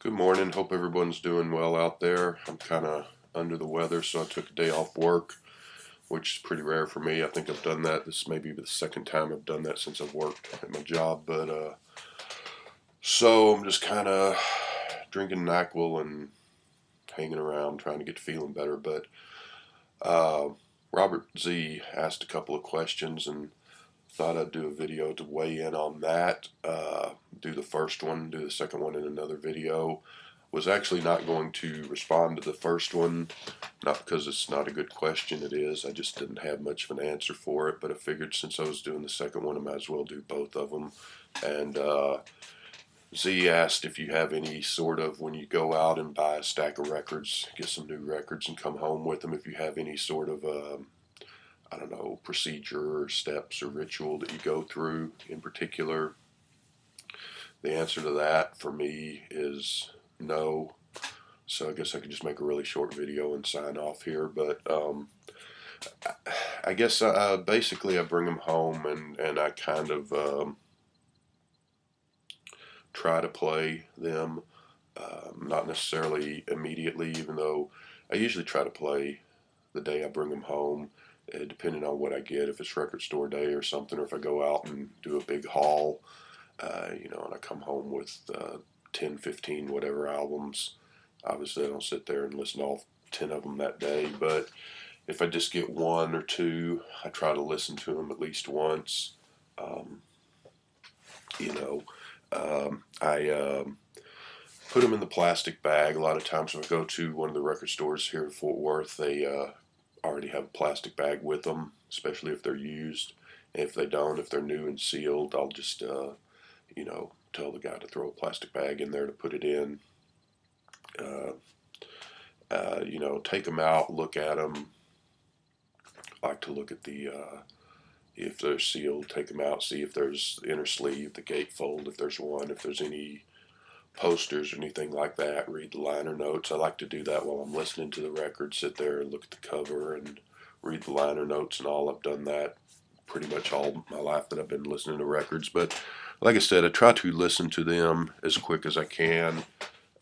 Good morning. Hope everyone's doing well out there. I'm kind of under the weather, so I took a day off work, which is pretty rare for me. I think I've done that. This may be the second time I've done that since I've worked at my job. So I'm just kind of drinking NyQuil and hanging around, trying to get feeling better. But uh, Robert Z asked a couple of questions and thought I'd do a video to weigh in on that. Do the first one, do the second one in another video. Was actually not going to respond to the first one, not because it's not a good question, it is. I just didn't have much of an answer for it, but I figured since I was doing the second one, I might as well do both of them. And Z asked if you have any sort of, when you go out and buy a stack of records, get some new records and come home with them, if you have any sort of I don't know, procedure or steps or ritual that you go through in particular. The answer to that for me is no. So I guess I could just make a really short video and sign off here. But I guess basically I bring them home and I kind of try to play them. Not necessarily immediately, even though I usually try to play the day I bring them home, depending on what I get. If it's record store day or something, or if I go out and do a big haul, and I come home with 10, 15, whatever albums. Obviously, I don't sit there and listen to all 10 of them that day, but if I just get one or two, I try to listen to them at least once. Um, you know, I put them in the plastic bag. A lot of times when I go to one of the record stores here in Fort Worth, they already have a plastic bag with them, especially if they're used. And if they don't, if they're new and sealed, I'll just, tell the guy to throw a plastic bag in there to put it in. Uh, take them out, look at them. I like to look at if they're sealed, take them out, see if there's the inner sleeve, the gatefold, if there's one, if there's any posters or anything like that, read the liner notes. I like to do that while I'm listening to the record, sit there and look at the cover and read the liner notes and all. I've done that pretty much all my life that I've been listening to records. But like I said, I try to listen to them as quick as I can.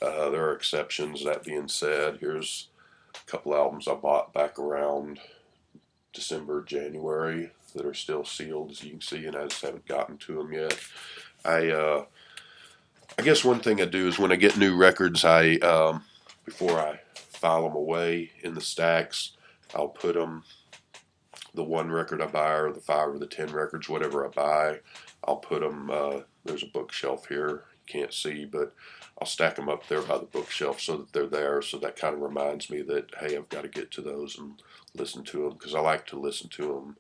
There are exceptions. That being said, here's a couple albums I bought back around December, January that are still sealed, as you can see, and I just haven't gotten to them yet. I guess one thing I do is when I get new records, before I file them away in the stacks, I'll put them, the one record I buy or the 5 or the 10 records, whatever I buy, I'll put them, there's a bookshelf here, you can't see, but I'll stack them up there by the bookshelf so that they're there. So that kind of reminds me that, hey, I've got to get to those and listen to them, because I like to listen to them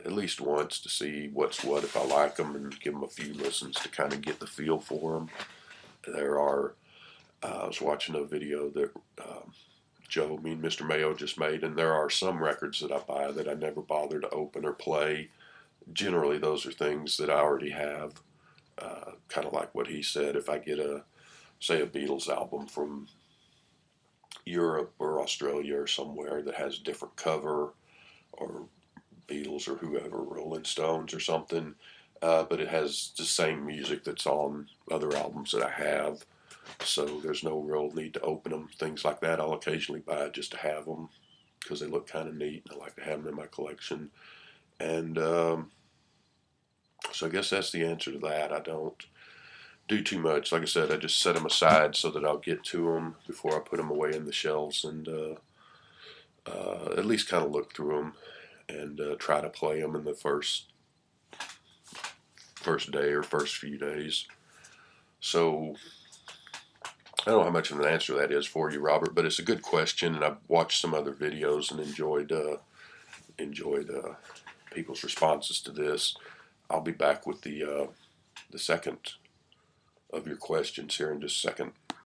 at least once to see what's what, if I like them, and give them a few listens to kind of get the feel for them. I was watching a video that Joe, me and Mr. Mayo just made, and there are some records that I buy that I never bother to open or play. Generally, those are things that I already have, kind of like what he said. If I get say a Beatles album from Europe or Australia or somewhere that has a different cover, or Beatles or whoever, Rolling Stones or something, but it has the same music that's on other albums that I have, so there's no real need to open them. Things like that I'll occasionally buy just to have them because they look kind of neat and I like to have them in my collection. And so I guess that's the answer to that. I don't do too much. Like I said, I just set them aside so that I'll get to them before I put them away in the shelves, and at least kind of look through them and try to play them in the first day or first few days. So I don't know how much of an answer that is for you, Robert, but it's a good question, and I've watched some other videos and enjoyed people's responses to this. I'll be back with the second of your questions here in just a second.